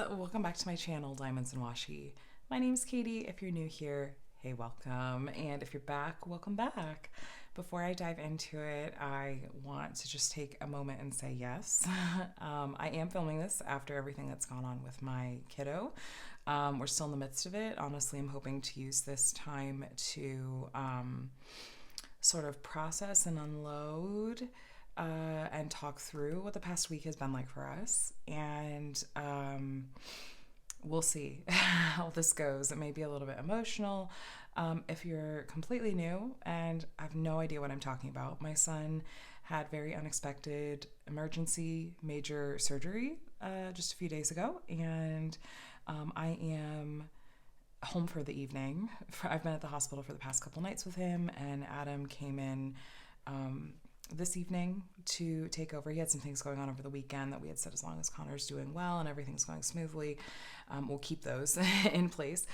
Welcome back to my channel, Diamonds and Washi. My name's Katie. If you're new here, hey, welcome. And if you're back, welcome back. Before I dive into it, I want to just take a moment and say yes. I am filming this after everything that's gone on with my kiddo. We're still in the midst of it. Honestly, I'm hoping to use this time to sort of process and unload and talk through what the past week has been like for us. And we'll see how this goes. It may be a little bit emotional. If you're completely new and I have no idea what I'm talking about, my son had very unexpected emergency major surgery just a few days ago. And I am home for the evening. I've been at the hospital for the past couple nights with him, and Adam came in this evening to take over. He had some things going on over the weekend that we had said as long as Connor's doing well and everything's going smoothly, we'll keep those in place.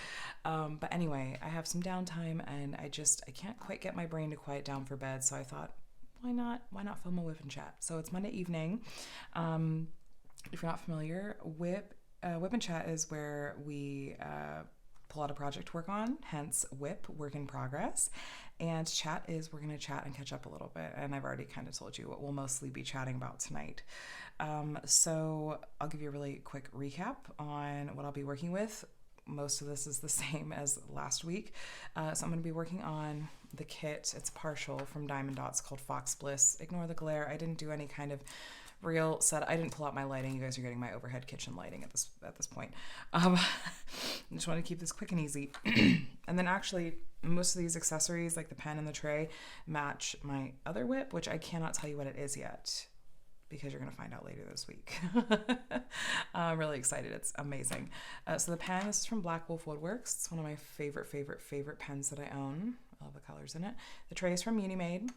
But anyway, I have some downtime and I can't quite get my brain to quiet down for bed. So I thought, why not film a WIP and Chat? So it's Monday evening. If you're not familiar, WIP and Chat is where we pull out a project to work on, hence WIP, work in progress. And Chat is we're going to chat and catch up a little bit. And I've already kind of told you what we'll mostly be chatting about tonight. So I'll give you a really quick recap on what I'll be working with. Most of this is the same as last week. So I'm going to be working on the kit. It's partial from Diamond Dots called Fox Bliss. Ignore the glare. I didn't do any kind of real set. I didn't pull out my lighting. You guys are getting my overhead kitchen lighting at this point. I just want to keep this quick and easy. And then actually most of these accessories like the pen and the tray match my other WIP, which I cannot tell you what it is yet because you're going to find out later this week. I'm really excited. It's amazing. So the pen, this is from Black Wolf Woodworks. It's one of my favorite pens that I own. I love the colors in it. The tray is from Unimade.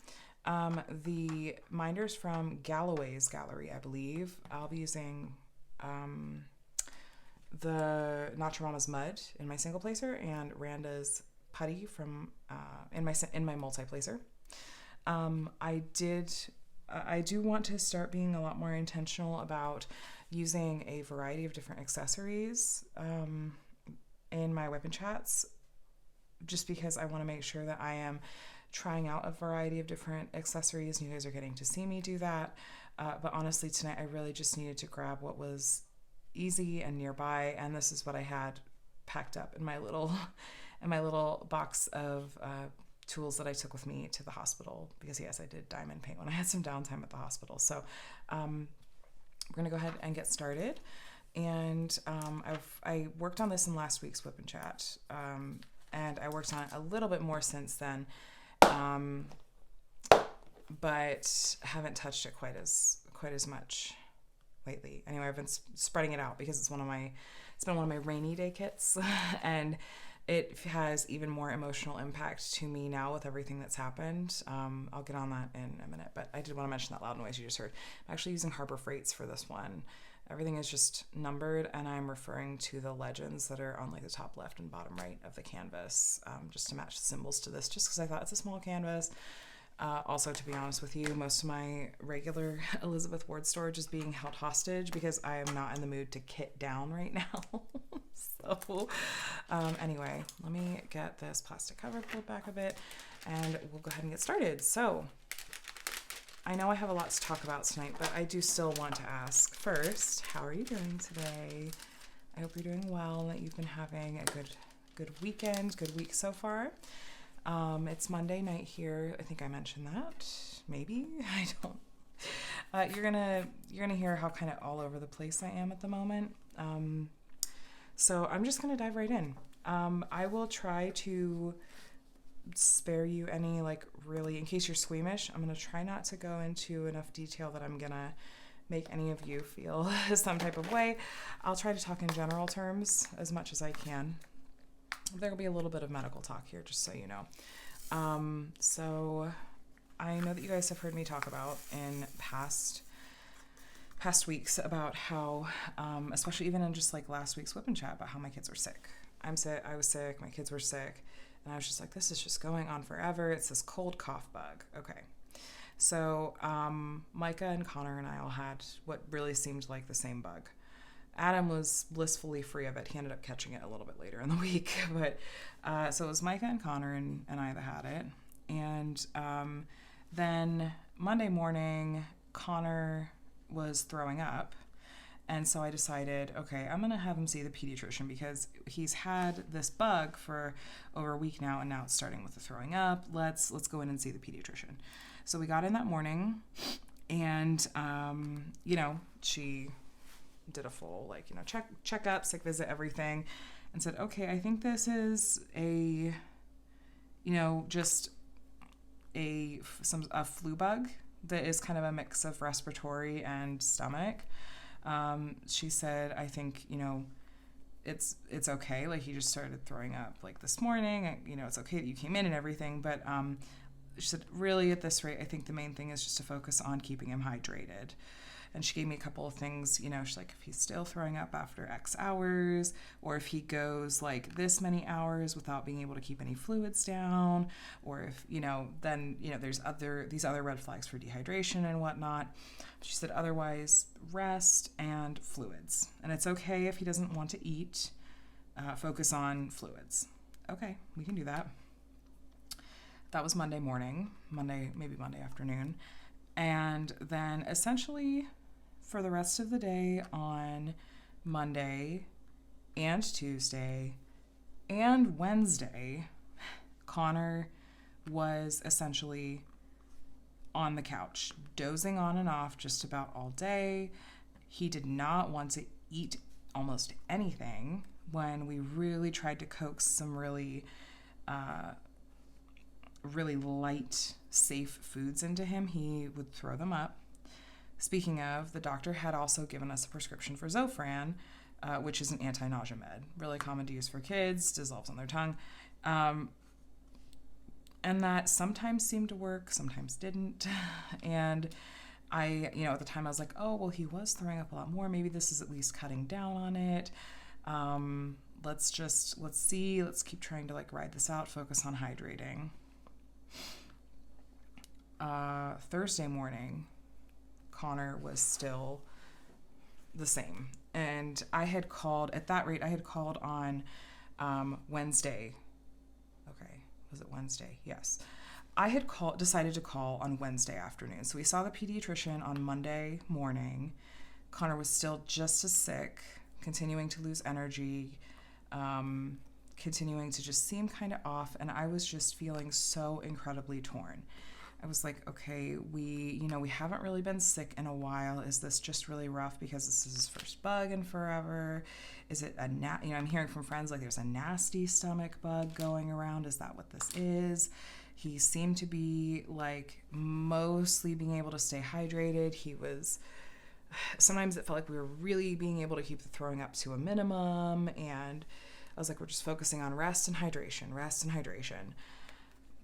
The minder's from Galloway's Gallery, I believe. I'll be using the Naturama's Mud in my single placer and Randa's Putty from in my multi-placer. I do want to start being a lot more intentional about using a variety of different accessories in my WIP and Chats, just because I want to make sure that I am trying out a variety of different accessories, and you guys are getting to see me do that. But honestly, tonight I really just needed to grab what was easy and nearby, and this is what I had packed up in my little box of tools that I took with me to the hospital, because yes, I did diamond paint when I had some downtime at the hospital. So we're gonna go ahead and get started. And I worked on this in last week's WIP and Chat, and I worked on it a little bit more since then. But haven't touched it quite as much lately. Anyway, I've been spreading it out because it's been one of my rainy day kits, and it has even more emotional impact to me now with everything that's happened. I'll get on that in a minute, but I did want to mention that loud noise you just heard. I'm actually using Harbor Freights for this one. Everything is just numbered, and I'm referring to the legends that are on like the top left and bottom right of the canvas, just to match the symbols to this, just because I thought it's a small canvas. Also, to be honest with you, most of my regular Elizabeth Ward storage is being held hostage because I am not in the mood to kit down right now. So anyway, let me get this plastic cover pulled back a bit and we'll go ahead and get started. So I know I have a lot to talk about tonight, but I do still want to ask first, how are you doing today? I hope you're doing well and that you've been having a good weekend, good week so far. It's Monday night here. I think I mentioned that. Maybe I don't. You're gonna hear how kind of all over the place I am at the moment. So I'm just gonna dive right in. I will try to spare you any really, in case you're squeamish, I'm gonna try not to go into enough detail that I'm gonna make any of you feel some type of way. I'll try to talk in general terms as much as I can. There will be a little bit of medical talk here, just so you know. So I know that you guys have heard me talk about in past weeks about how, especially even in just like last week's WIP and Chat, about how my kids were sick. I was sick, my kids were sick, and I was just like, this is just going on forever. It's this cold cough bug. Okay. So Micah and Connor and I all had what really seemed like the same bug. Adam was blissfully free of it. He ended up catching it a little bit later in the week. But so it was Micah and Connor and I that had it. And then Monday morning, Connor was throwing up. And so I decided, okay, I'm going to have him see the pediatrician because he's had this bug for over a week now, and now it's starting with the throwing up. Let's go in and see the pediatrician. So we got in that morning, and, she did a full, checkup, sick visit, everything, and said, okay, I think this is just a flu bug that is kind of a mix of respiratory and stomach. She said, I think, it's okay. Like, he just started throwing up this morning. It's okay that you came in and everything. But she said, really, at this rate, I think the main thing is just to focus on keeping him hydrated. And she gave me a couple of things, she's like, if he's still throwing up after X hours, or if he goes this many hours without being able to keep any fluids down, or if, then, there's these other red flags for dehydration and whatnot. She said, otherwise, rest and fluids. And it's okay if he doesn't want to eat, focus on fluids. Okay, we can do that. That was Monday morning, maybe Monday afternoon. And then essentially for the rest of the day on Monday and Tuesday and Wednesday, Connor was essentially on the couch, dozing on and off just about all day. He did not want to eat almost anything. When we really tried to coax some really light, safe foods into him, he would throw them up. Speaking of, the doctor had also given us a prescription for Zofran, which is an anti-nausea med, really common to use for kids, dissolves on their tongue. And that sometimes seemed to work, sometimes didn't. And I, at the time I was like, oh, well, he was throwing up a lot more. Maybe this is at least cutting down on it. Let's see. Let's keep trying to ride this out, focus on hydrating. Thursday morning, Connor was still the same. And I had called, at that rate, on Wednesday. Okay, was it Wednesday? Yes. I had decided to call on Wednesday afternoon. So we saw the pediatrician on Monday morning. Connor was still just as sick, continuing to lose energy, continuing to just seem kind of off. And I was just feeling so incredibly torn. I was like, okay, we haven't really been sick in a while. Is this just really rough because this is his first bug in forever? Is it I'm hearing from friends there's a nasty stomach bug going around. Is that what this is? He seemed to be mostly being able to stay hydrated. Sometimes it felt like we were really being able to keep the throwing up to a minimum. And I was like, we're just focusing on rest and hydration.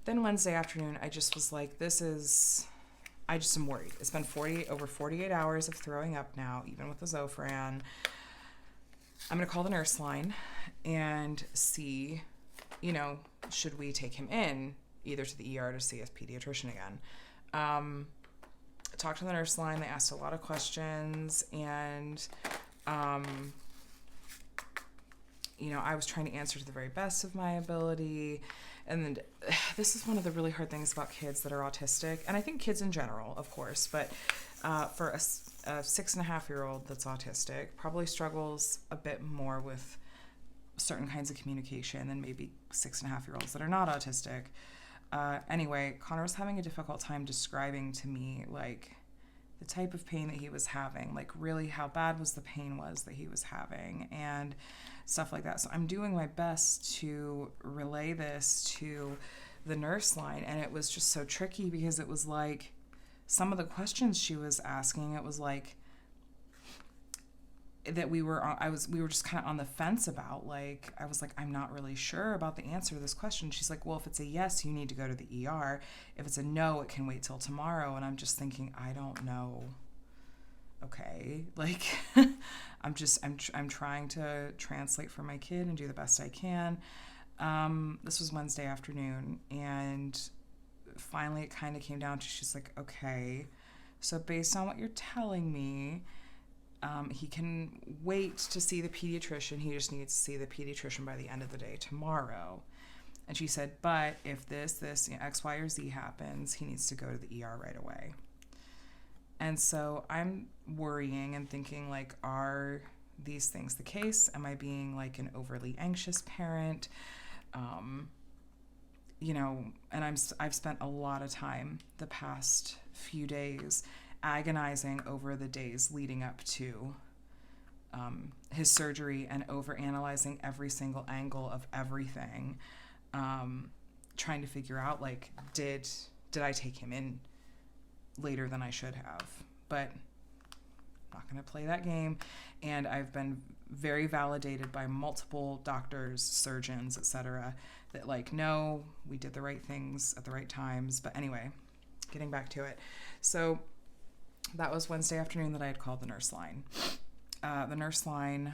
Then Wednesday afternoon, I just was like, I just am worried. It's been over 48 hours of throwing up now, even with the Zofran. I'm going to call the nurse line and see, should we take him in either to the ER to see his pediatrician again. Talked to the nurse line. They asked a lot of questions, and, I was trying to answer to the very best of my ability. And then this is one of the really hard things about kids that are autistic, and I think kids in general, of course, but for a 6.5-year-old that's autistic, probably struggles a bit more with certain kinds of communication than maybe 6.5-year-olds that are not autistic. Anyway, Connor was having a difficult time describing to me the type of pain that he was having, really how bad was the pain was that he was having, and stuff like that. So I'm doing my best to relay this to the nurse line, and it was just so tricky because it was some of the questions she was asking, it was that we were just kind of on the fence about. I was I'm not really sure about the answer to this question. She's like, well, if it's a yes, you need to go to the ER. If it's a no, it can wait till tomorrow. And I'm just thinking, I don't know. Okay, I'm trying to translate for my kid and do the best I can. This was Wednesday afternoon, and finally it kind of came down to, she's like, okay, so based on what you're telling me, He can wait to see the pediatrician. He just needs to see the pediatrician by the end of the day tomorrow. And she said, but if this, X, Y, or Z happens, he needs to go to the ER right away. And so I'm worrying and thinking, like, are these things the case? Am I being like an overly anxious parent? And I've spent a lot of time the past few days agonizing over the days leading up to his surgery and overanalyzing every single angle of everything, trying to figure out, like, did I take him in later than I should have? But I'm not going to play that game. And I've been very validated by multiple doctors, surgeons, etc., that, like, no, we did the right things at the right times. But anyway, getting back to it. So that was Wednesday afternoon that I had called the nurse line. The nurse line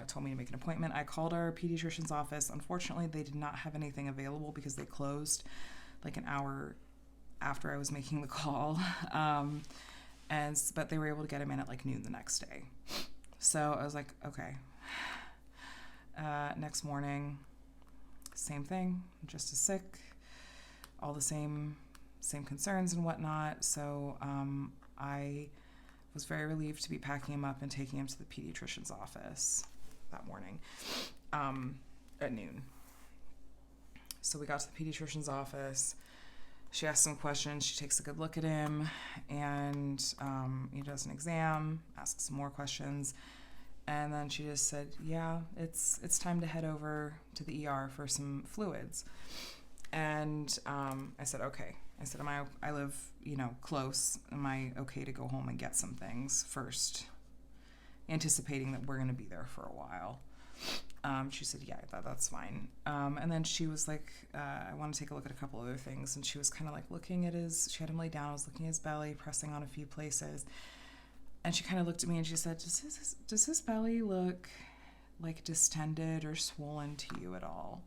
told me to make an appointment. I called our pediatrician's office. Unfortunately, they did not have anything available because they closed like an hour after I was making the call. But they were able to get him in at like noon the next day. So I was like, okay. Next morning, same thing, just as sick, all the same concerns and whatnot. So I was very relieved to be packing him up and taking him to the pediatrician's office that morning at noon. So we got to the pediatrician's office. She asks some questions. She takes a good look at him, and he does an exam, asks some more questions, and then she just said, "Yeah, it's time to head over to the ER for some fluids." And I said, "Okay." I said, I live, close. Am I okay to go home and get some things first, anticipating that we're going to be there for a while?" She said, "Yeah, that's fine." And then she was like, "I want to take a look at a couple other things." And she was kind of like looking at she had him lay down. I was looking at his belly, pressing on a few places. And she kind of looked at me and she said, does his belly look like distended or swollen to you at all?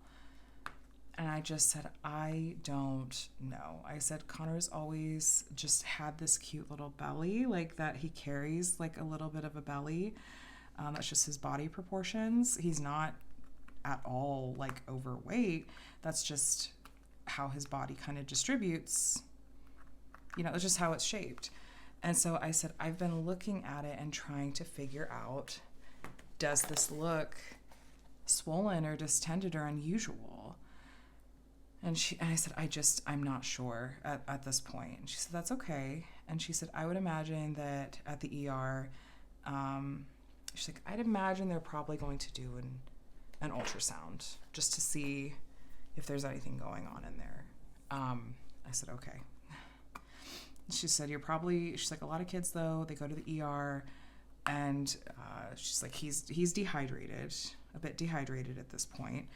And I just said, I don't know. I said, Connor's always just had this cute little belly, like that he carries like a little bit of a belly. That's just his body proportions. He's not at all like overweight. That's just how his body kind of distributes. That's just how it's shaped. And so I said, I've been looking at it and trying to figure out, does this look swollen or distended or unusual? And I said, I'm not sure at this point. And she said, that's okay. And she said, I would imagine that at the ER, she's like, I'd imagine they're probably going to do an ultrasound just to see if there's anything going on in there. I said, okay. She said, she's like, a lot of kids though, they go to the ER and she's like, he's dehydrated, a bit dehydrated at this point.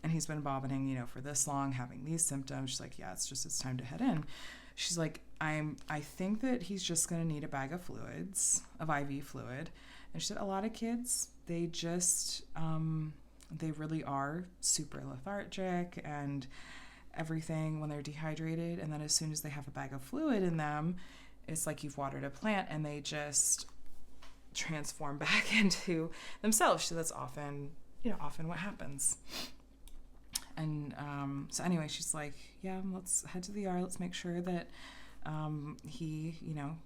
And he's been vomiting, for this long, having these symptoms. She's like, yeah, it's time to head in. She's like, I think that he's just going to need a bag of fluids, of IV fluid. And she said, a lot of kids, they just, they really are super lethargic and everything when they're dehydrated. And then as soon as they have a bag of fluid in them, it's like you've watered a plant and they just transform back into themselves. So that's often what happens. And so anyway, she's like, yeah, let's head to the ER. Let's make sure that he,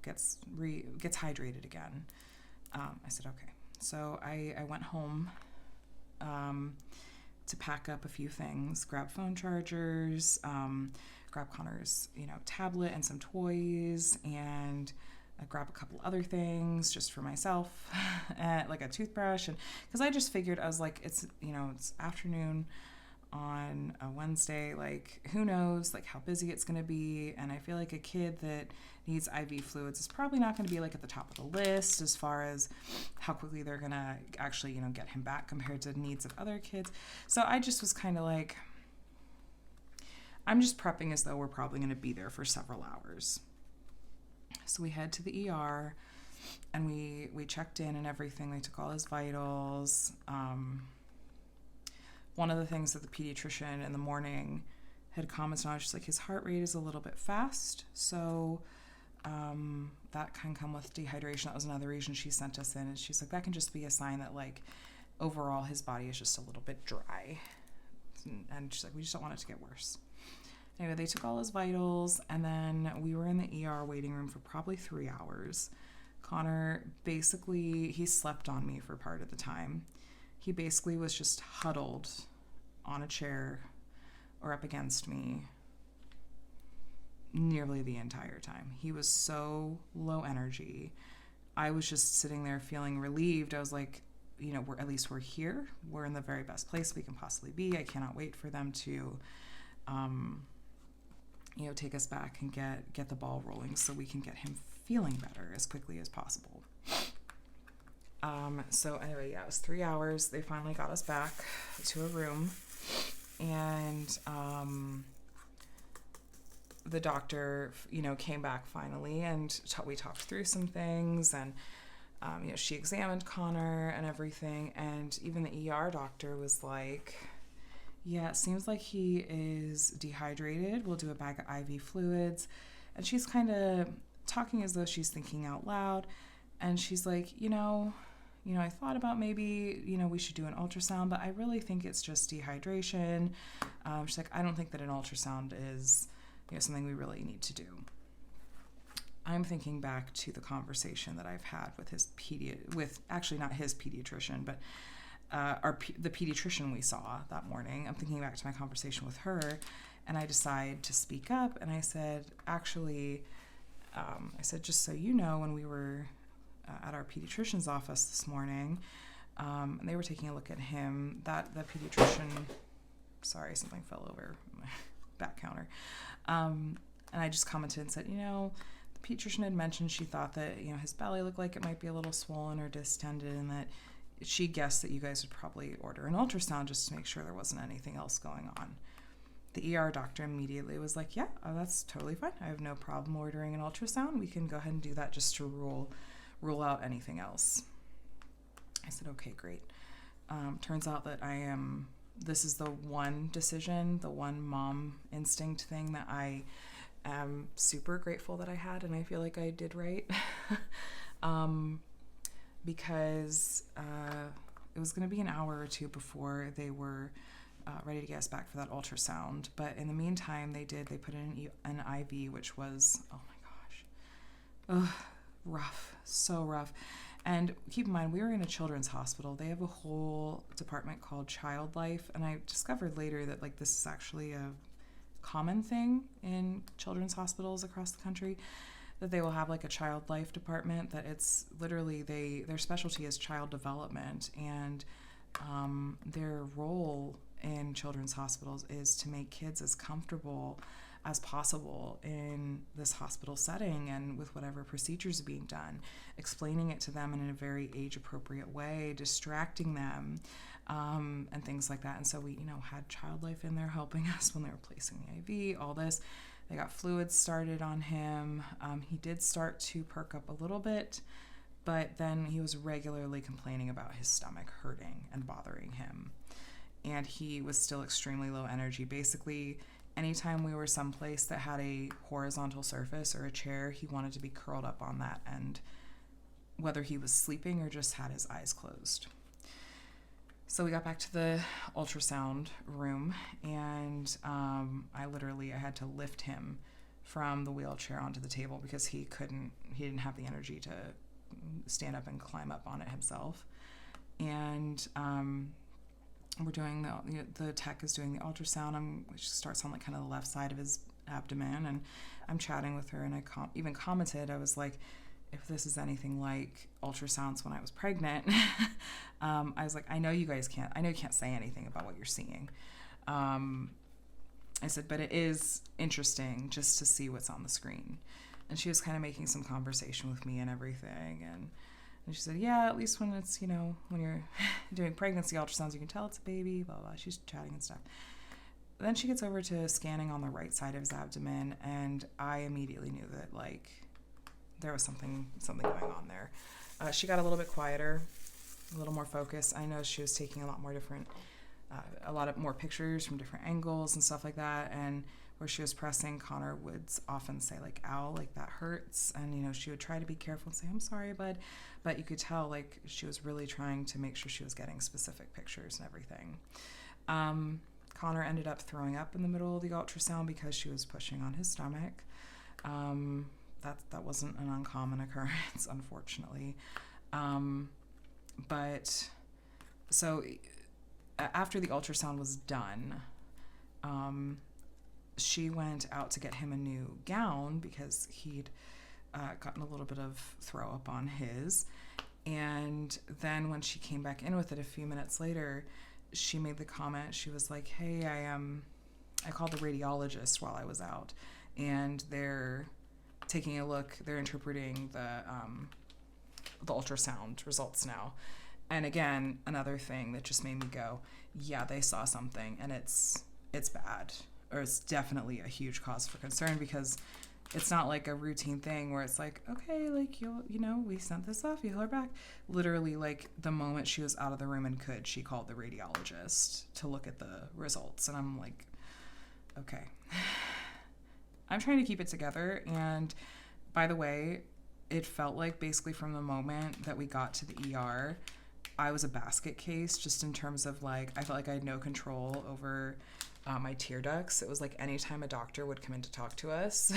gets hydrated again. I said, okay. So I went home to pack up a few things, grab phone chargers, grab Connor's, tablet and some toys, and grab a couple other things just for myself, like a toothbrush. And because I just figured, I was like, it's afternoon on a Wednesday, like who knows like how busy it's going to be, and I feel like a kid that needs IV fluids is probably not going to be like at the top of the list as far as how quickly they're going to actually get him back compared to the needs of other kids. So I just was kind of like, I'm just prepping as though we're probably going to be there for several hours. So we head to the ER and we checked in and everything. They took all his vitals. One of the things that the pediatrician in the morning had commented on, she's like, his heart rate is a little bit fast, so that can come with dehydration. That was another reason she sent us in. And she's like, that can just be a sign that like overall his body is just a little bit dry. And she's like, we just don't want it to get worse. Anyway, they took all his vitals, and then we were in the ER waiting room for probably 3 hours. Connor basically, he slept on me for part of the time. He basically was just huddled on a chair or up against me nearly the entire time. He was so low energy. I was just sitting there feeling relieved. I was like, you know, we're here. We're in the very best place we can possibly be. I cannot wait for them to, you know, take us back and get the ball rolling so we can get him feeling better as quickly as possible. So anyway, yeah, it was 3 hours. They finally got us back to a room, and the doctor, you know, came back finally, and we talked through some things, and you know, she examined Connor and everything, and even the ER doctor was like, yeah, it seems like he is dehydrated. We'll do a bag of IV fluids. And she's kind of talking as though she's thinking out loud. And she's like, you know, I thought about maybe, you know, we should do an ultrasound, but I really think it's just dehydration. She's like, I don't think that an ultrasound is, you know, something we really need to do. I'm thinking back to the conversation that I've had with actually not his pediatrician, but the pediatrician we saw that morning. I'm thinking back to my conversation with her, and I decide to speak up, and I said, actually, I said, just so you know, when we were at our pediatrician's office this morning, and they were taking a look at him, that the pediatrician, sorry, something fell over my back counter, and I just commented and said, you know, the pediatrician had mentioned she thought that, you know, his belly looked like it might be a little swollen or distended, and that she guessed that you guys would probably order an ultrasound just to make sure there wasn't anything else going on. The ER doctor immediately was like, yeah, that's totally fine. I have no problem ordering an ultrasound. We can go ahead and do that just to rule out anything else. I said, okay, great. Turns out that this is the one decision, the one mom instinct thing that I am super grateful that I had, and I feel like I did right. Because it was going to be an hour or two before they were ready to get us back for that ultrasound. But in the meantime, they put in an IV, which was, oh my gosh, rough, so rough. And keep in mind, we were in a children's hospital. They have a whole department called Child Life, and I discovered later that like this is actually a common thing in children's hospitals across the country, that they will have like a child life department, that it's literally their specialty is child development, and their role in children's hospitals is to make kids as comfortable as possible in this hospital setting and with whatever procedures are being done, explaining it to them in a very age-appropriate way, distracting them, and things like that. And so we, you know, had Child Life in there helping us when they were placing the IV, all this. They got fluids started on him. He did start to perk up a little bit, but then he was regularly complaining about his stomach hurting and bothering him. And he was still extremely low energy. Basically, anytime we were someplace that had a horizontal surface or a chair, he wanted to be curled up on that end, whether he was sleeping or just had his eyes closed. So we got back to the ultrasound room, and I had to lift him from the wheelchair onto the table because he didn't have the energy to stand up and climb up on it himself. And we're doing the tech is doing the ultrasound, which starts on like kind of the left side of his abdomen, and I'm chatting with her, and I even commented, I was like, if this is anything like ultrasounds when I was pregnant, I was like, I know you can't say anything about what you're seeing. I said, but it is interesting just to see what's on the screen. And she was kind of making some conversation with me and everything. And she said, yeah, at least when it's, when you're doing pregnancy ultrasounds, you can tell it's a baby, blah, blah. She's chatting and stuff. Then she gets over to scanning on the right side of his abdomen, and I immediately knew that, there was something going on there. She got a little bit quieter, a little more focused. I know she was taking a lot more pictures from different angles and stuff like that, and where she was pressing, Connor would often say like, ow, like that hurts. And, you know, she would try to be careful and say, I'm sorry, bud. But you could tell like she was really trying to make sure she was getting specific pictures and everything. Connor ended up throwing up in the middle of the ultrasound because she was pushing on his stomach. That wasn't an uncommon occurrence, unfortunately. But so after the ultrasound was done, she went out to get him a new gown because he'd gotten a little bit of throw up on his. And then when she came back in with it a few minutes later, she made the comment, she was like, hey, I called the radiologist while I was out, and they're taking a look, they're interpreting the ultrasound results now. And again, another thing that just made me go, yeah, they saw something, and it's bad, or it's definitely a huge cause for concern, because it's not like a routine thing where it's like, okay, like, you know, we sent this off, you heal her back. Literally, like, the moment she was out of the room and she called the radiologist to look at the results. And I'm like, okay. I'm trying to keep it together. And by the way, it felt like basically from the moment that we got to the ER, I was a basket case, just in terms of like, I felt like I had no control over my tear ducts. It was like anytime a doctor would come in to talk to us,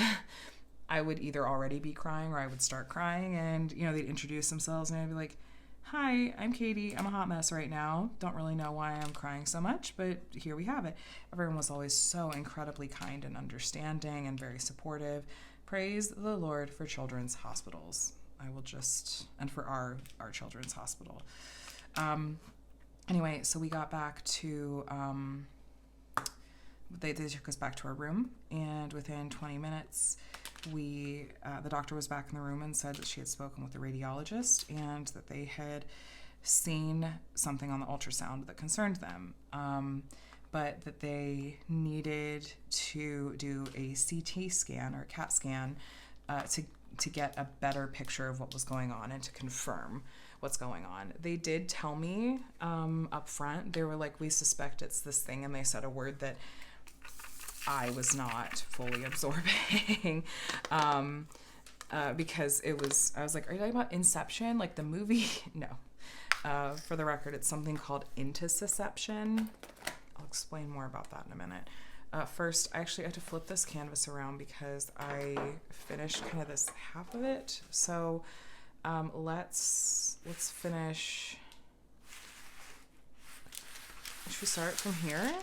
I would either already be crying or I would start crying, and, you know, they'd introduce themselves and I'd be like, hi, I'm Katie. I'm a hot mess right now. Don't really know why I'm crying so much, but here we have it. Everyone was always so incredibly kind and understanding and very supportive. Praise the Lord for children's hospitals. And for our children's hospital. Anyway, so we got back to, they took us back to our room, and within 20 minutes, the doctor was back in the room and said that she had spoken with the radiologist and that they had seen something on the ultrasound that concerned them, but that they needed to do a CT scan or a CAT scan to get a better picture of what was going on and to confirm what's going on. They did tell me up front, they were like, we suspect it's this thing, and they said a word that I was not fully absorbing because I was like, are you talking about Inception, like the movie? No. For the record, it's something called intussusception. I'll explain more about that in a minute. First, I actually had to flip this canvas around because I finished kind of this half of it. So let's finish. Should we start from here?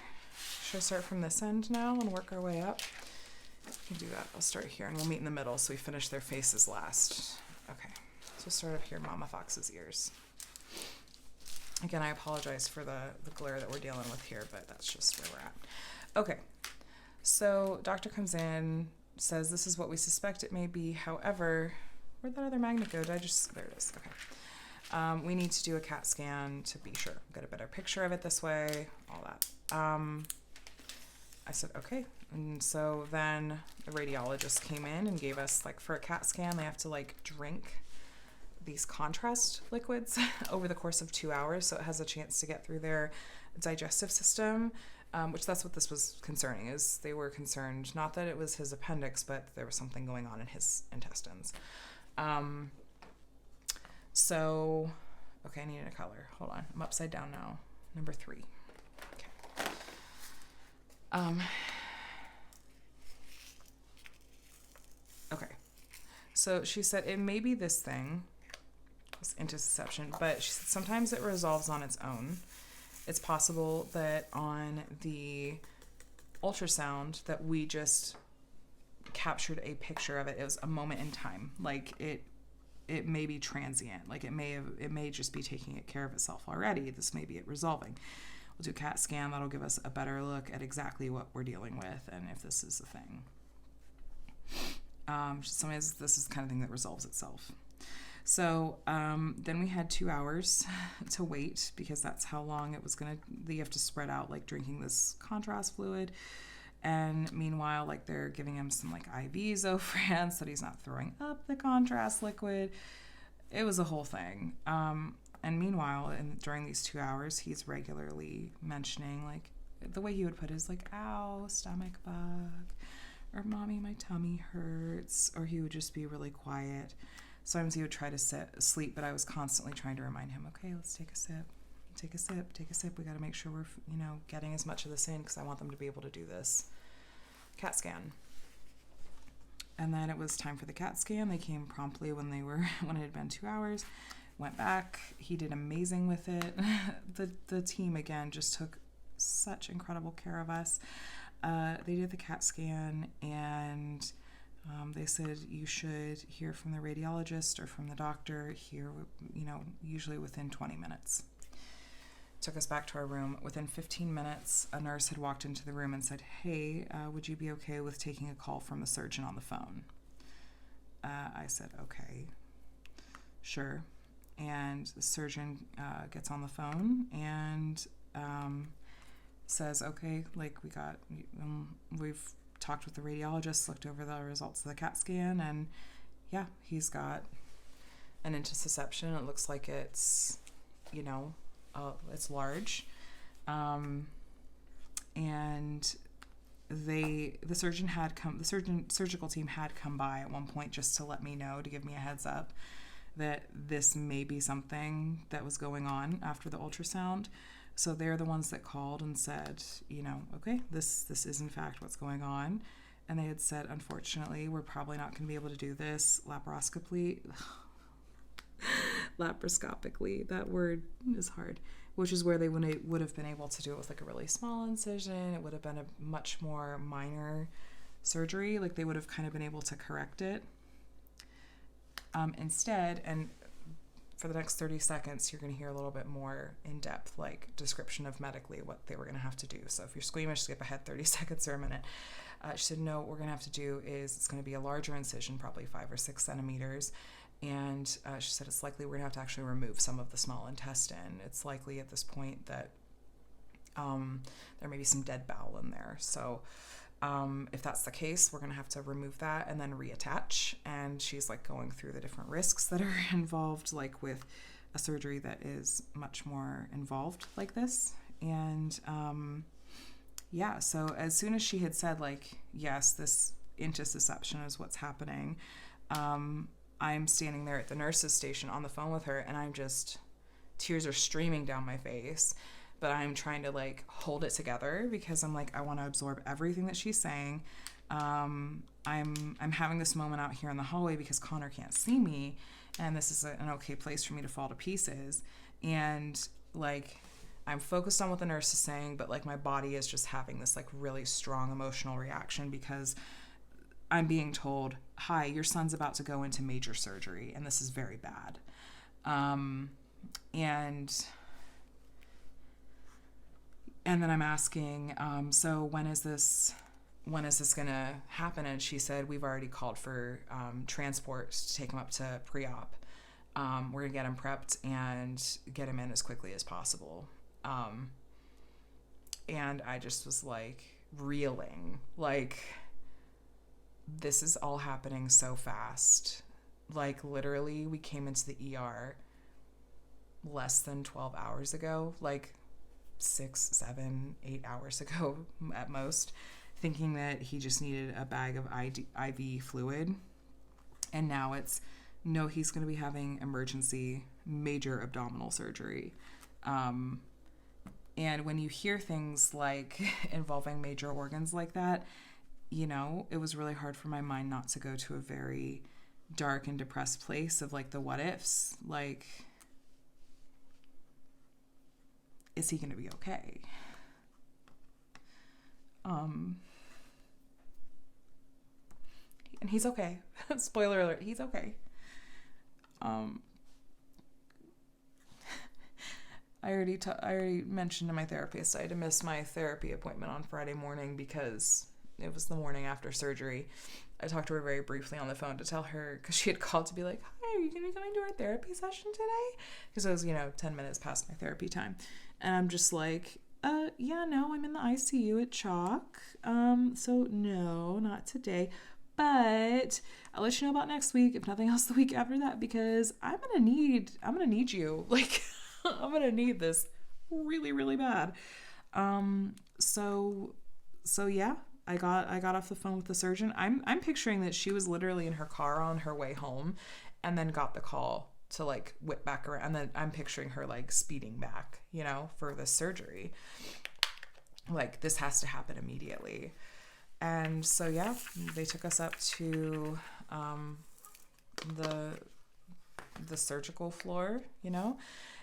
Should I start from this end now and work our way up? We can do that. I'll start here and we'll meet in the middle so we finish their faces last. Okay, so we'll start up here, Mama Fox's ears. Again, I apologize for the glare that we're dealing with here, but that's just where we're at. Okay, so doctor comes in, says this is what we suspect it may be. However, where'd that other magnet go? There it is. Okay. We need to do a CAT scan to be sure, get a better picture of it this way, all that. I said, okay. And so then the radiologist came in and gave us, like, for a CAT scan, they have to, like, drink these contrast liquids over the course of 2 hours, so it has a chance to get through their digestive system, which that's what this was concerning, is they were concerned, not that it was his appendix, but there was something going on in his intestines. So, okay, I needed a color. Hold on. I'm upside down now. Number 3. Okay. So she said it may be this thing, this intussusception, but she said sometimes it resolves on its own. It's possible that on the ultrasound that we just captured a picture of it. It was a moment in time. Like it may be transient. Like it may just be taking care of itself already. This may be it resolving. We'll do a CAT scan. That'll give us a better look at exactly what we're dealing with and if this is a thing. Sometimes this is the kind of thing that resolves itself. So then we had 2 hours to wait because that's how long it was you have to spread out, like drinking this contrast fluid. And meanwhile, like they're giving him some like IV Zofran so that he's not throwing up the contrast liquid. It was a whole thing. And meanwhile, during these 2 hours, he's regularly mentioning, like, the way he would put it is like, ow, stomach bug. or mommy, my tummy hurts, or he would just be really quiet. Sometimes he would try to sleep, but I was constantly trying to remind him, okay, let's take a sip. Take a sip, take a sip. We got to make sure we're, getting as much of this in because I want them to be able to do this CAT scan. And then it was time for the CAT scan. They came promptly when it had been 2 hours. Went back. He did amazing with it. The team, again, just took such incredible care of us. They did the CAT scan, and they said you should hear from the radiologist or from the doctor here, usually within 20 minutes. Took us back to our room. Within 15 minutes, a nurse had walked into the room and said, hey, would you be okay with taking a call from the surgeon on the phone? I said, okay, sure. And the surgeon gets on the phone and says, okay, we've talked with the radiologist, looked over the results of the CAT scan, and yeah, he's got an intussusception. It looks like it's, it's large. And the surgical team had come by at one point just to let me know, to give me a heads up that this may be something that was going on after the ultrasound. So they're the ones that called and said, okay, this is in fact what's going on. And they had said, unfortunately, we're probably not going to be able to do this laparoscopically. Laparoscopically, that word is hard, which is where they would have been able to do it with like a really small incision. It would have been a much more minor surgery. Like they would have kind of been able to correct it. Instead, and for the next 30 seconds, you're going to hear a little bit more in-depth, like description of medically what they were going to have to do. So if you're squeamish, skip ahead 30 seconds or a minute. She said, no, what we're going to have to do is it's going to be a larger incision, probably 5 or 6 centimeters. And she said it's likely we're going to have to actually remove some of the small intestine. It's likely at this point that there may be some dead bowel in there. So if that's the case, we're going to have to remove that and then reattach. And she's like going through the different risks that are involved, like with a surgery that is much more involved like this. And so as soon as she had said like, yes, this intussusception is what's happening, I'm standing there at the nurse's station on the phone with her, and tears are streaming down my face, but I'm trying to like hold it together because I'm like, I want to absorb everything that she's saying. I'm having this moment out here in the hallway because Connor can't see me, and this is an okay place for me to fall to pieces. And like, I'm focused on what the nurse is saying, but like my body is just having this like really strong emotional reaction because I'm being told, hi, your son's about to go into major surgery, and this is very bad. And then I'm asking, so when is this going to happen? And she said, we've already called for transport to take him up to pre-op. We're going to get him prepped and get him in as quickly as possible. And I just was like reeling, like, this is all happening so fast. Like literally we came into the ER less than 12 hours ago, like 6, 7, 8 hours ago at most, thinking that he just needed a bag of IV fluid. And now it's, no, he's going to be having emergency major abdominal surgery. And when you hear things like involving major organs like that, it was really hard for my mind not to go to a very dark and depressed place of like the what ifs. Like, is he going to be okay? And he's okay. Spoiler alert, he's okay. I already mentioned to my therapist I had to miss my therapy appointment on Friday morning because it was the morning after surgery. I talked to her very briefly on the phone to tell her, because she had called to be like, hi, are you going to be coming to our therapy session today? Because it was, 10 minutes past my therapy time. And I'm just like, yeah, no, I'm in the ICU at Chalk. So no, not today. But I'll let you know about next week, if nothing else the week after that, because I'm going to need you. Like, I'm going to need this really, really bad. So yeah, I got off the phone with the surgeon. I'm picturing that she was literally in her car on her way home and then got the call to like whip back around. And then I'm picturing her like speeding back, you know, for this surgery. Like, this has to happen immediately. And so, yeah, they took us up to the surgical floor, you know,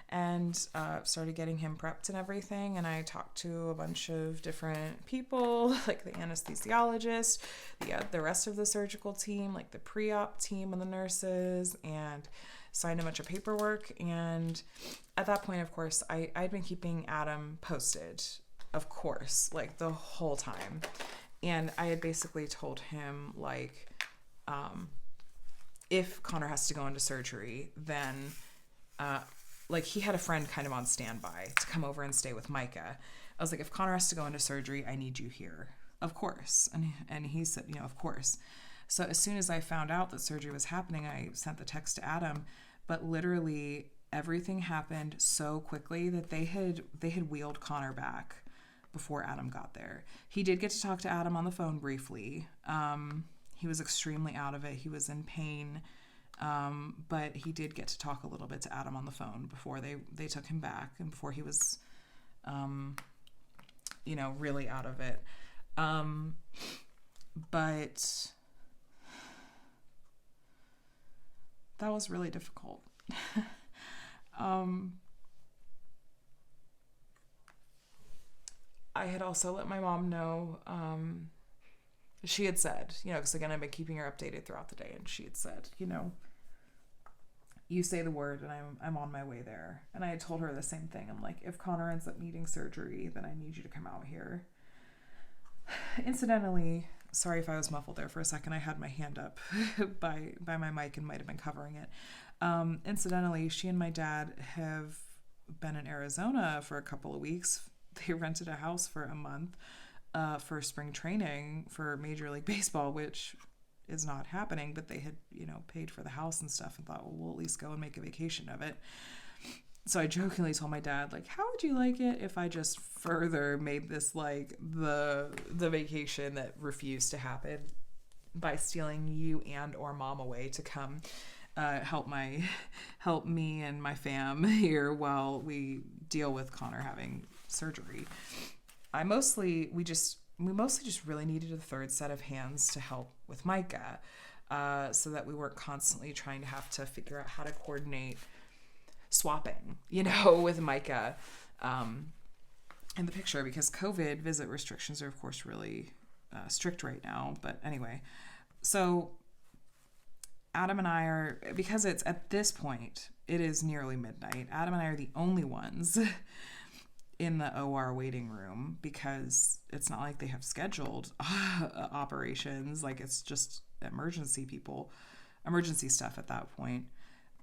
and started getting him prepped and everything. And I talked to a bunch of different people, like the anesthesiologist, the rest of the surgical team, like the pre-op team and the nurses, and signed a bunch of paperwork. And at that point, of course, I'd been keeping Adam posted, of course, like the whole time. And I had basically told him, like, if Connor has to go into surgery, then, like, he had a friend kind of on standby to come over and stay with Micah. I was like, if Connor has to go into surgery, I need you here. Of course. And he said, you know, of course. So as soon as I found out that surgery was happening, I sent the text to Adam. But literally everything happened so quickly that they had wheeled Connor back before Adam got there. He did get to talk to Adam on the phone briefly. He was extremely out of it. He was in pain. But he did get to talk a little bit to Adam on the phone before they took him back and before he was, you know, really out of it. But that was really difficult. I had also let my mom know, she had said, you know, because again, I've been keeping her updated throughout the day, and she had said, you know, you say the word and I'm on my way there. And I had told her the same thing. I'm like, if Connor ends up needing surgery, then I need you to come out here. Incidentally, sorry if I was muffled there for a second. I had my hand up by my mic and might have been covering it. Incidentally, she and my dad have been in Arizona for a couple of weeks. They rented a house for a month for spring training for Major League Baseball, which is not happening, but they had, you know, paid for the house and stuff and thought, well, we'll at least go and make a vacation of it. So I jokingly told my dad, like, how would you like it if I just further made this like the vacation that refused to happen by stealing you and or mom away to come help me and my fam here while we deal with Connor having surgery. We mostly just really needed a third set of hands to help with Micah, so that we weren't constantly trying to have to figure out how to coordinate swapping, you know, with Micah in the picture, because COVID visit restrictions are, of course, really strict right now. But anyway, so Adam and I are, because it's at this point, it is nearly midnight. Adam and I are the only ones in the OR waiting room, because it's not like they have scheduled operations. Like, it's just emergency stuff at that point.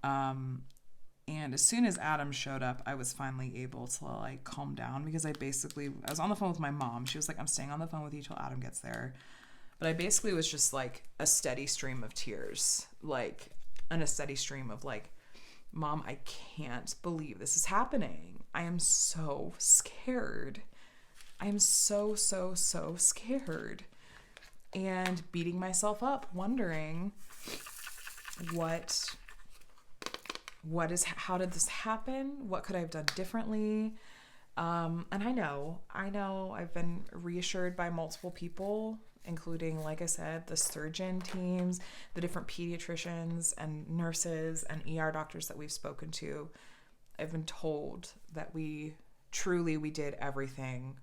And as soon as Adam showed up, I was finally able to like calm down, because I was on the phone with my mom. She was like, I'm staying on the phone with you till Adam gets there. But I basically was just like a steady stream of tears, like, and a steady stream of like, Mom, I can't believe this is happening. I am so scared. I am so scared. And beating myself up, wondering how did this happen? What could I have done differently? And I know I've been reassured by multiple people, including, like I said, the surgeon teams, the different pediatricians and nurses and ER doctors that we've spoken to. I've been told that we did everything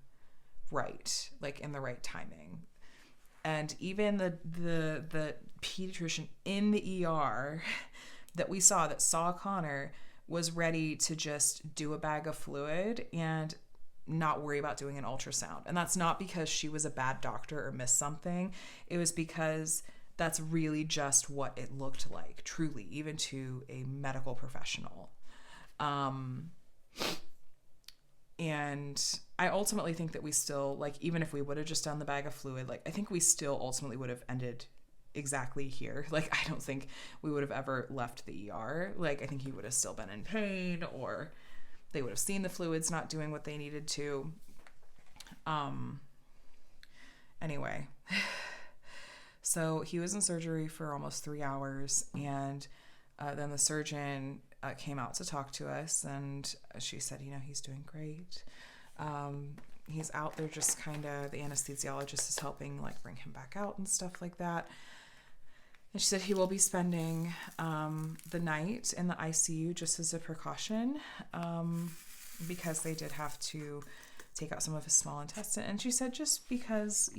right, like in the right timing. And even the pediatrician in the ER that we saw Connor was ready to just do a bag of fluid and not worry about doing an ultrasound. And that's not because she was a bad doctor or missed something. It was because that's really just what it looked like, truly, even to a medical professional. And I ultimately think that we still, like, even if we would have just done the bag of fluid, like, I think we still ultimately would have ended exactly here. Like, I don't think we would have ever left the ER. Like, I think he would have still been in pain, or they would have seen the fluids not doing what they needed to. And Anyway, so he was in surgery for almost 3 hours, and then the surgeon came out to talk to us, and she said, he's doing great. He's out there just kind of, the anesthesiologist is helping like bring him back out and stuff like that. And she said he will be spending the night in the ICU just as a precaution, because they did have to take out some of his small intestine. And she said just because,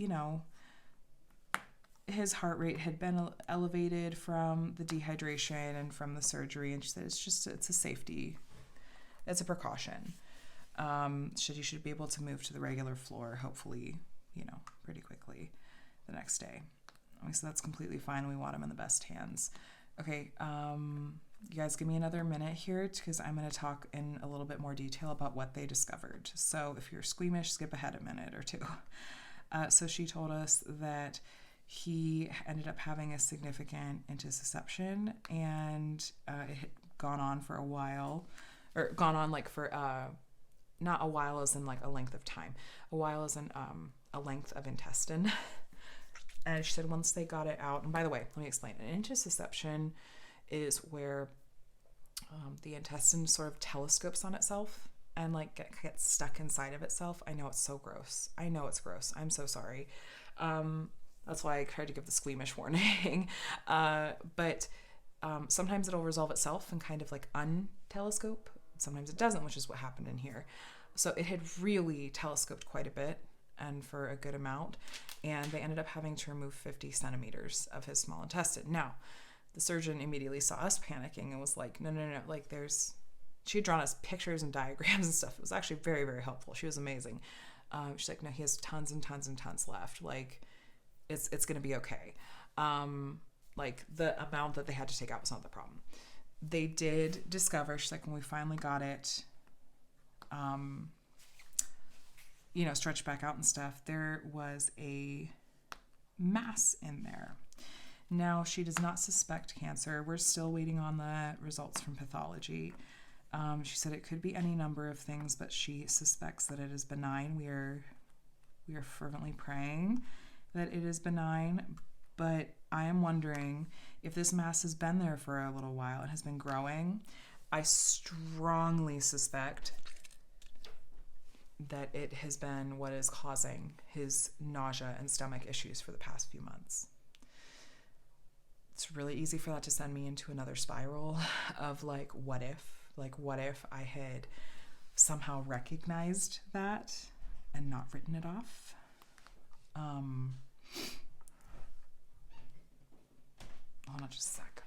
his heart rate had been elevated from the dehydration and from the surgery. And she said it's a safety, it's a precaution. He should be able to move to the regular floor, hopefully, pretty quickly the next day. So that's completely fine. We want him in the best hands. Okay, you guys give me another minute here because I'm going to talk in a little bit more detail about what they discovered. So if you're squeamish, skip ahead a minute or two. So she told us that he ended up having a significant intussusception, and it had gone on for a while, or gone on like for, not a while as in like a length of time, a while as in a length of intestine. And she said once they got it out, and by the way, let me explain. An intussusception is where the intestine sort of telescopes on itself and like gets stuck inside of itself. I know it's so gross. I know it's gross. I'm so sorry. That's why I tried to give the squeamish warning. But sometimes it'll resolve itself and kind of like untelescope. Sometimes it doesn't, which is what happened in here. So it had really telescoped quite a bit, and for a good amount, and they ended up having to remove 50 centimeters of his small intestine. Now, the surgeon immediately saw us panicking and was like, no, like she had drawn us pictures and diagrams and stuff. It was actually very, very helpful. She was amazing. She's like, no, he has tons and tons and tons left. Like, it's going to be okay. Like, the amount that they had to take out was not the problem. They did discover, she's like, when we finally got it, stretched back out and stuff, there was a mass in there. Now, she does not suspect cancer. We're still waiting on the results from pathology. She said it could be any number of things, but she suspects that it is benign. We are fervently praying that it is benign, but I am wondering if this mass has been there for a little while and has been growing. I strongly suspect that it has been what is causing his nausea and stomach issues for the past few months. It's really easy for that to send me into another spiral of like, what if I had somehow recognized that and not written it off? Hold on just a sec.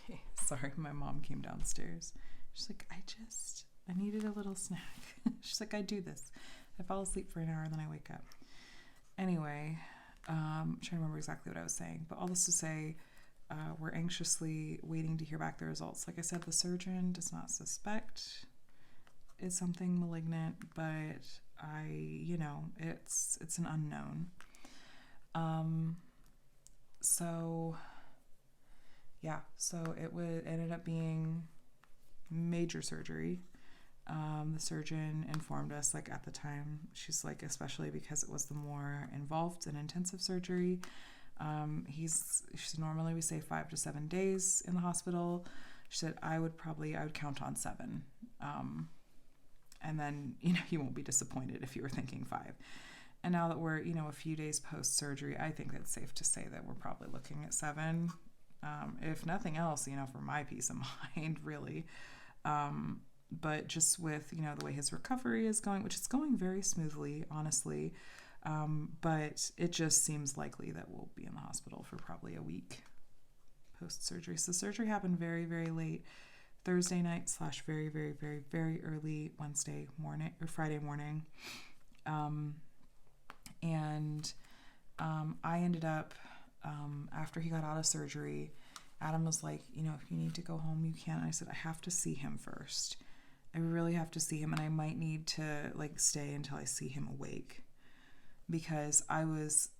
Okay, sorry, my mom came downstairs. She's like, I needed a little snack. She's like, I do this. I fall asleep for an hour, then I wake up. Anyway, I'm trying to remember exactly what I was saying. But all this to say, we're anxiously waiting to hear back the results. Like I said, the surgeon does not suspect it's something malignant, but it's an unknown. So it ended up being major surgery. The surgeon informed us, like at the time, she's like, especially because it was the more involved and intensive surgery. Normally we say 5 to 7 days in the hospital. She said, I would count on 7. And then, you won't be disappointed if you were thinking 5. And now that we're, a few days post surgery, I think it's safe to say that we're probably looking at 7. If nothing else, for my peace of mind, really. But just with, the way his recovery is going, which is going very smoothly, honestly. But it just seems likely that we'll be in the hospital for probably a week post-surgery. So surgery happened very, very late Thursday night / very, very, very, very early Wednesday morning or Friday morning. I ended up, after he got out of surgery, Adam was like, if you need to go home, you can. And I said, I have to see him first. I really have to see him, and I might need to stay until I see him awake, because I was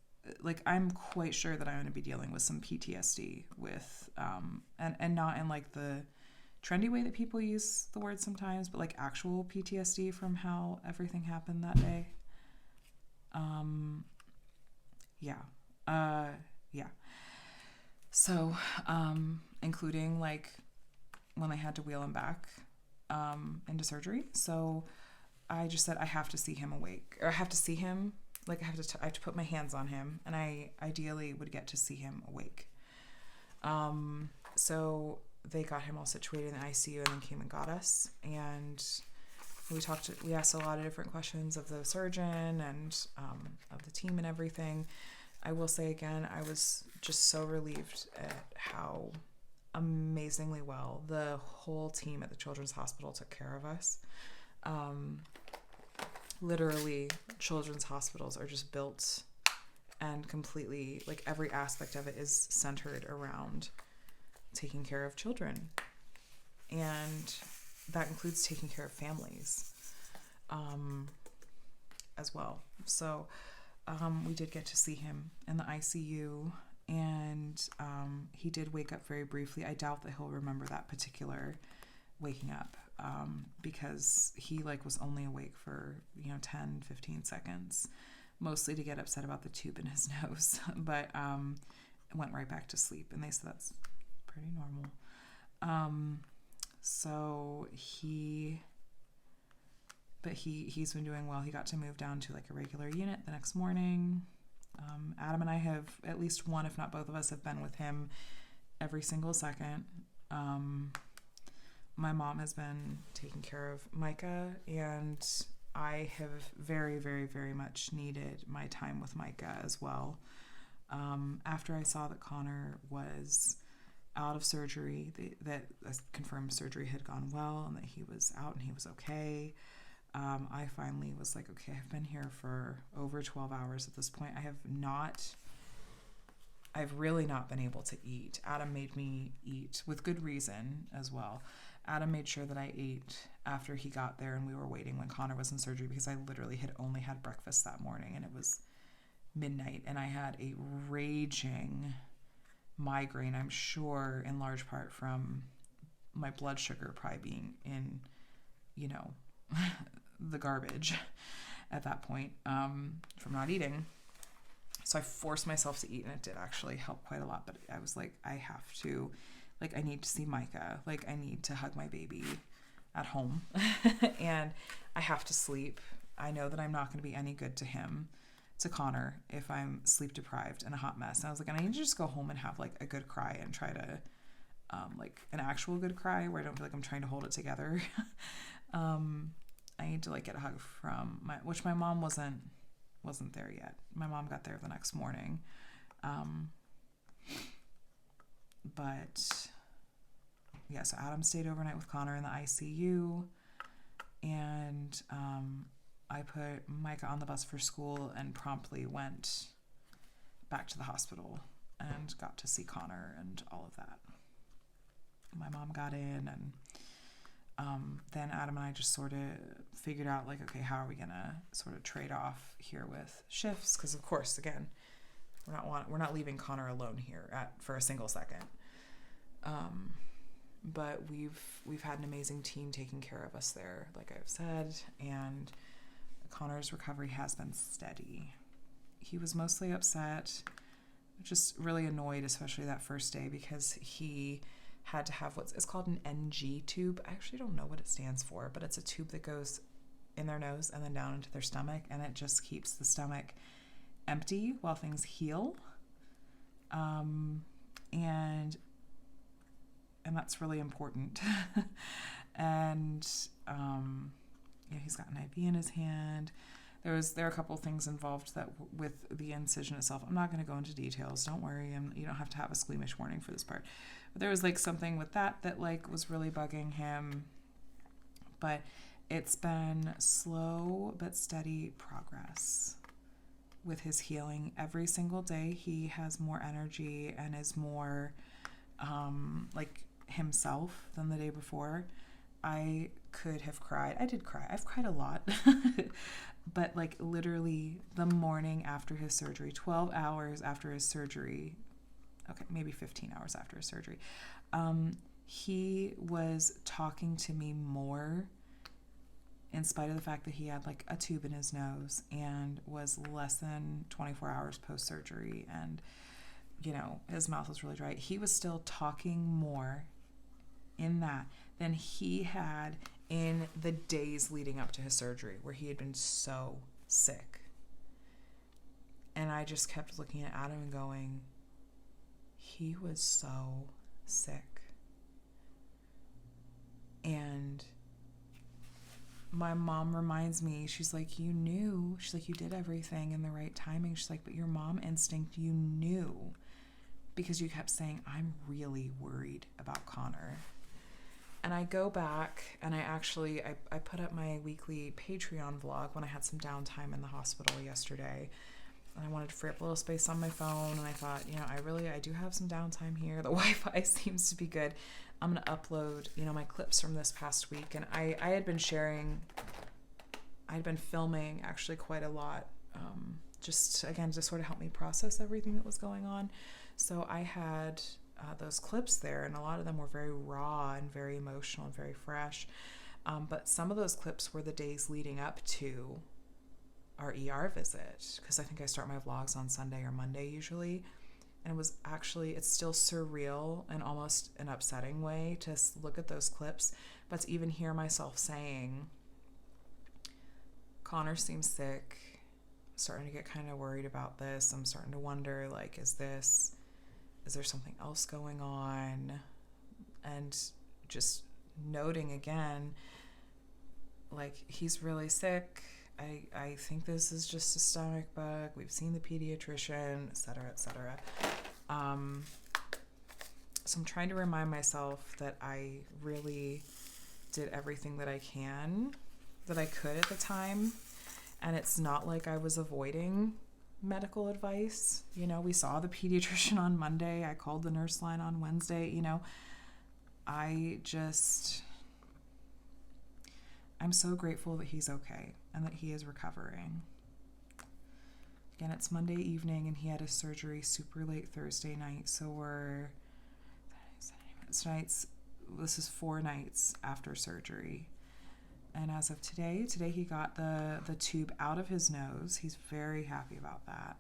I'm quite sure that I'm going to be dealing with some PTSD with, and not in the trendy way that people use the word sometimes, but actual PTSD from how everything happened that day. Yeah. Yeah. So, including like when I had to wheel him back into surgery. So I just said I have to see him awake, or I have to see him. Like I have to put my hands on him, and I ideally would get to see him awake. So they got him all situated in the ICU, and then came and got us, and we asked a lot of different questions of the surgeon and of the team and everything. I will say again, I was just so relieved at how amazingly well the whole team at the Children's Hospital took care of us. Literally, children's hospitals are just built and completely, like, every aspect of it is centered around taking care of children. And that includes taking care of families as well. So we did get to see him in the ICU, and he did wake up very briefly. I doubt that he'll remember that particular waking up because he was only awake for 10, 15 seconds, mostly to get upset about the tube in his nose, but went right back to sleep, and they said that's pretty normal. So he's been doing well. He got to move down to a regular unit the next morning. Adam and I have, at least one, if not both of us, have been with him every single second. My mom has been taking care of Micah, and I have very, very, very much needed my time with Micah as well. After I saw that Connor was out of surgery, that confirmed surgery had gone well and that he was out and he was okay, I finally was like, okay, I've been here for over 12 hours at this point. I've really not been able to eat. Adam made me eat, with good reason as well. Adam made sure that I ate after he got there and we were waiting when Connor was in surgery, because I literally had only had breakfast that morning and it was midnight, and I had a raging migraine, I'm sure in large part from my blood sugar probably being in, the garbage at that point, from not eating. So I forced myself to eat, and it did actually help quite a lot, but I was like, I have to, I need to see Micah. I need to hug my baby at home and I have to sleep. I know that I'm not going to be any good to Connor, if I'm sleep deprived and a hot mess. And I was like, I need to just go home and have a good cry and try to, an actual good cry where I don't feel like I'm trying to hold it together. I need to get a hug from which my mom wasn't there yet. My mom got there the next morning. But yeah, so Adam stayed overnight with Connor in the ICU, and I put Micah on the bus for school and promptly went back to the hospital and got to see Connor and all of that. My mom got in, and then Adam and I just sort of figured out, okay, how are we going to sort of trade off here with shifts? Because, of course, again, we're not leaving Connor alone here for a single second. But we've had an amazing team taking care of us there, like I've said, and Connor's recovery has been steady. He was mostly upset, just really annoyed, especially that first day, because he had to have it's called an NG tube. I actually don't know what it stands for, but it's a tube that goes in their nose and then down into their stomach, and it just keeps the stomach empty while things heal. And that's really important. And he's got an IV in his hand. There are a couple things involved that with the incision itself. I'm not going to go into details. Don't worry. You don't have to have a squeamish warning for this part. But there was something with that was really bugging him. But it's been slow but steady progress with his healing. Every single day he has more energy and is more himself than the day before. I could have cried. I did cry. I've cried a lot. But literally the morning after his surgery, 12 hours after his surgery, okay, maybe 15 hours after his surgery, he was talking to me more in spite of the fact that he had like a tube in his nose and was less than 24 hours post-surgery and, you know, his mouth was really dry, he was still talking more in that than he had in the days leading up to his surgery, where he had been so sick. And I just kept looking at Adam and going, he was so sick. And my mom reminds me, she's like, you knew. She's like, you did everything in the right timing. She's like, but your mom instinct, you knew, because you kept saying, I'm really worried about Connor. And I go back and I put up my weekly Patreon vlog when I had some downtime in the hospital yesterday. And I wanted to free up a little space on my phone. And I thought, you know, I do have some downtime here. The Wi-Fi seems to be good. I'm going to upload, you know, my clips from this past week. And I had been filming actually quite a lot, just again, to sort of help me process everything that was going on. So I had those clips there, and a lot of them were very raw and very emotional and very fresh. But some of those clips were the days leading up to our ER visit, because I think I start my vlogs on Sunday or Monday usually. And it's still surreal and almost an upsetting way to look at those clips, but to even hear myself saying, Connor seems sick, I'm starting to get kind of worried about this, I'm starting to wonder, like, is there something else going on? And just noting again, like, he's really sick, I think this is just a stomach bug. We've seen the pediatrician, et cetera, et cetera. So I'm trying to remind myself that I really did everything that I could at the time. And it's not like I was avoiding medical advice. You know, we saw the pediatrician on Monday. I called the nurse line on Wednesday. You know, I'm so grateful that he's okay and that he is recovering. Again, it's Monday evening and he had his surgery super late Thursday night. So this is 4 nights after surgery. And as of today he got the tube out of his nose. He's very happy about that.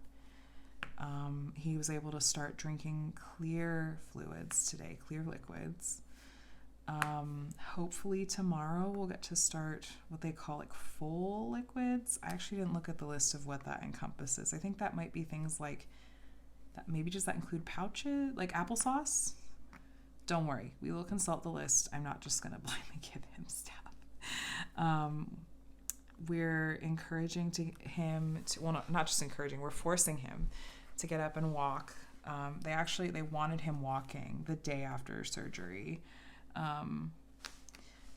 He was able to start drinking clear fluids today, clear liquids. Hopefully tomorrow we'll get to start what they call like full liquids. I actually didn't look at the list of what that encompasses. I think that might be things like that. Maybe does that include pouches, like applesauce? Don't worry, we will consult the list. I'm not just gonna blindly give him stuff. We're encouraging not just encouraging, we're forcing him to get up and walk. They wanted him walking the day after surgery.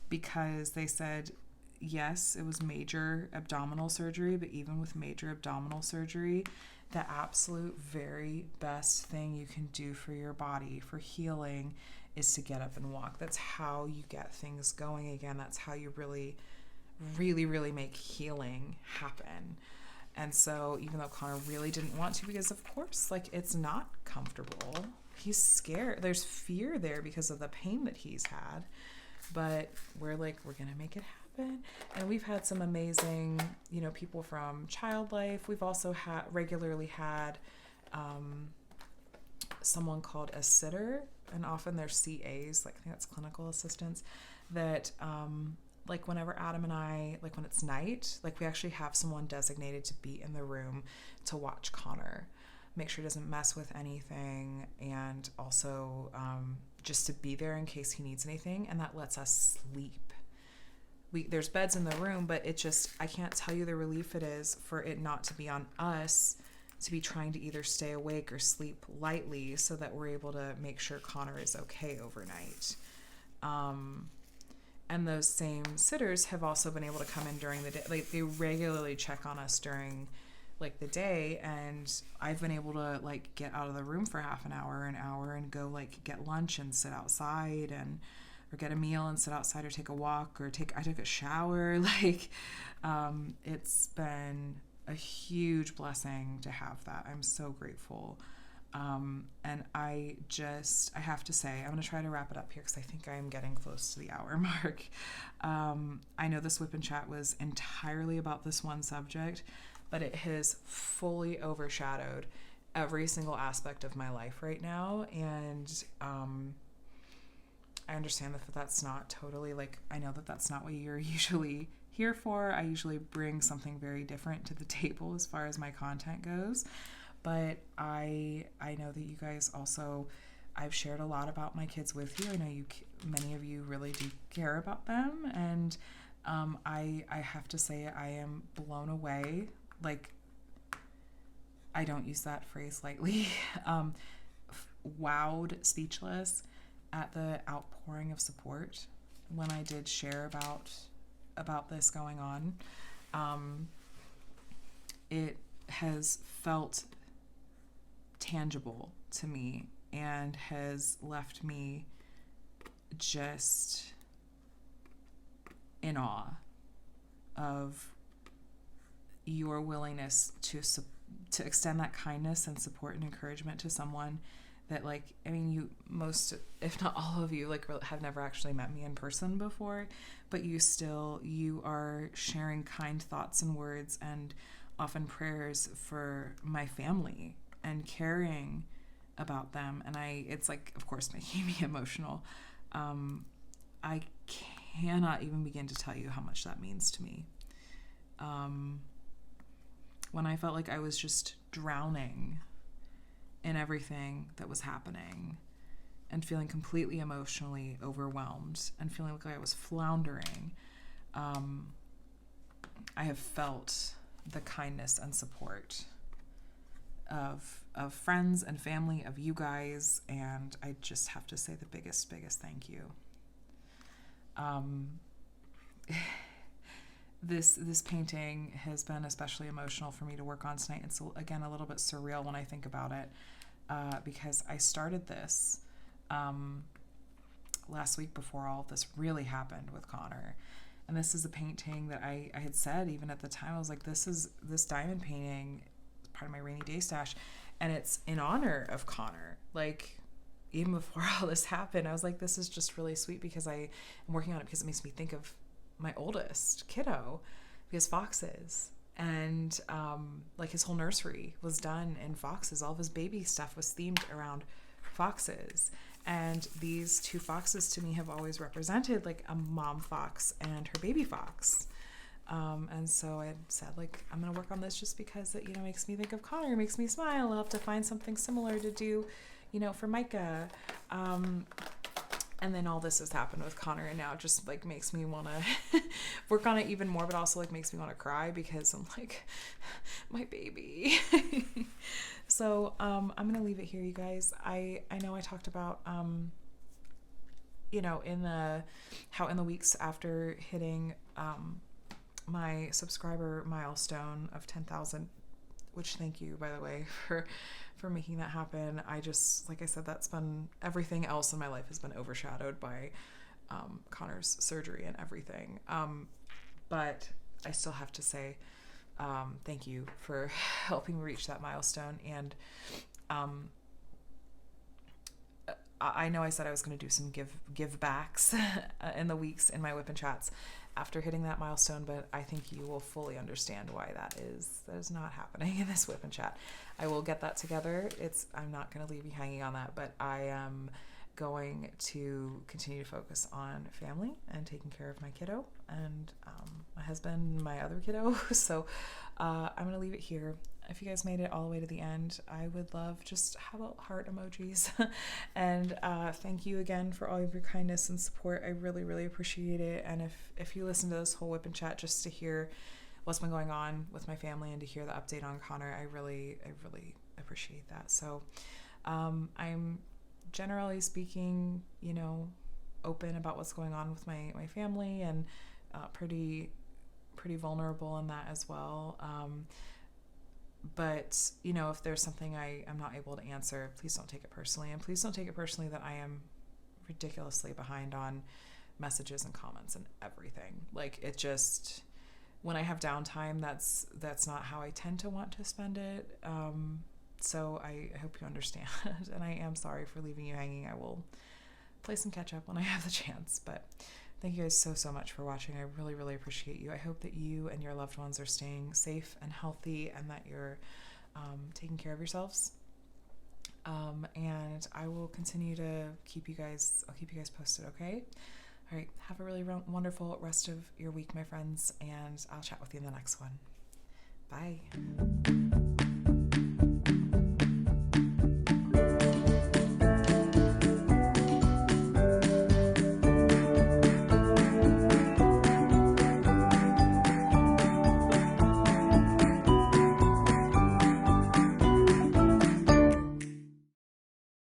Because they said, yes, it was major abdominal surgery, but even with major abdominal surgery, the absolute very best thing you can do for your body, for healing, is to get up and walk. That's how you get things going again. That's how you really, really, really make healing happen. And so even though Connor really didn't want to, because of course, like, it's not comfortable. He's scared. There's fear there because of the pain that he's had. But we're like, we're going to make it happen. And we've had some amazing, you know, people from Child Life. We've also regularly had someone called a sitter. And often they're CAs, like I think that's clinical assistants, that like whenever Adam and I, like when it's night, like we actually have someone designated to be in the room to watch Connor, make sure he doesn't mess with anything, and also just to be there in case he needs anything, and that lets us sleep. There's beds in the room, but I can't tell you the relief it is for it not to be on us to be trying to either stay awake or sleep lightly so that we're able to make sure Connor is okay overnight. And those same sitters have also been able to come in during the day. Like, they regularly check on us during like the day, and I've been able to like get out of the room for half an hour, and go like get lunch and sit outside, or get a meal and sit outside, or take a walk, or I took a shower. Like, it's been a huge blessing to have that. I'm so grateful. And I have to say, I'm going to try to wrap it up here because I think I'm getting close to the hour mark. I know this WIP and Chat was entirely about this one subject, but it has fully overshadowed every single aspect of my life right now. And I understand that that's not totally, like, I know that that's not what you're usually here for. I usually bring something very different to the table as far as my content goes. But I know that you guys also, I've shared a lot about my kids with you. I know many of you really do care about them. And I have to say I am blown away. Like, I don't use that phrase lightly. Wowed, speechless at the outpouring of support when I did share about this going on. It has felt tangible to me and has left me just in awe of your willingness to extend that kindness and support and encouragement to someone that, like, I mean, you, most, if not all of you, like, have never actually met me in person before, but you are sharing kind thoughts and words and often prayers for my family and caring about them. And it's like, of course, making me emotional. I cannot even begin to tell you how much that means to me. When I felt like I was just drowning in everything that was happening and feeling completely emotionally overwhelmed and feeling like I was floundering, I have felt the kindness and support of friends and family, of you guys, and I just have to say the biggest thank you. This painting has been especially emotional for me to work on tonight. It's, again, a little bit surreal when I think about it, because I started this last week before all of this really happened with Connor. And this is a painting that I had said, even at the time, I was like, this diamond painting is part of my rainy day stash, and it's in honor of Connor. Like, even before all this happened, I was like, this is just really sweet because I am working on it because it makes me think of my oldest kiddo, because foxes, and like his whole nursery was done in foxes. All of his baby stuff was themed around foxes, and these two foxes to me have always represented like a mom fox and her baby fox. And so I said, like, I'm gonna work on this just because it, makes me think of Connor, makes me smile. I'll have to find something similar to do, for Micah. And then all this has happened with Connor, and now it just like makes me want to work on it even more, but also like makes me want to cry because I'm like, my baby. So I'm gonna leave it here, you guys. I know I talked about in the weeks after hitting my subscriber milestone of 10,000, which, thank you, by the way, for making that happen. I just, like I said, that's been, everything else in my life has been overshadowed by Connor's surgery and everything. But I still have to say thank you for helping me reach that milestone. And I know I said I was going to do some give backs in the weeks in my WIP and Chats after hitting that milestone, but I think you will fully understand why that is not happening in this WIP and Chat. I will get that together. I'm not going to leave you hanging on that, but I am going to continue to focus on family and taking care of my kiddo and my husband, my other kiddo. So I'm going to leave it here. If you guys made it all the way to the end, I would love just, how about heart emojis? And thank you again for all of your kindness and support. I really, really appreciate it. And if you listen to this whole WIP and Chat just to hear what's been going on with my family and to hear the update on Connor, I really appreciate that. So I'm generally speaking, open about what's going on with my family, and pretty vulnerable in that as well. But, if there's something I'm not able to answer, please don't take it personally. And please don't take it personally that I am ridiculously behind on messages and comments and everything. Like, it just, when I have downtime, that's not how I tend to want to spend it. So I hope you understand, and I am sorry for leaving you hanging. I will play some catch up when I have the chance, but thank you guys so much for watching. I really, really appreciate you. I hope that you and your loved ones are staying safe and healthy, and that you're taking care of yourselves. And I will continue to keep you guys posted, okay? All right, have a really wonderful rest of your week, my friends, and I'll chat with you in the next one. Bye.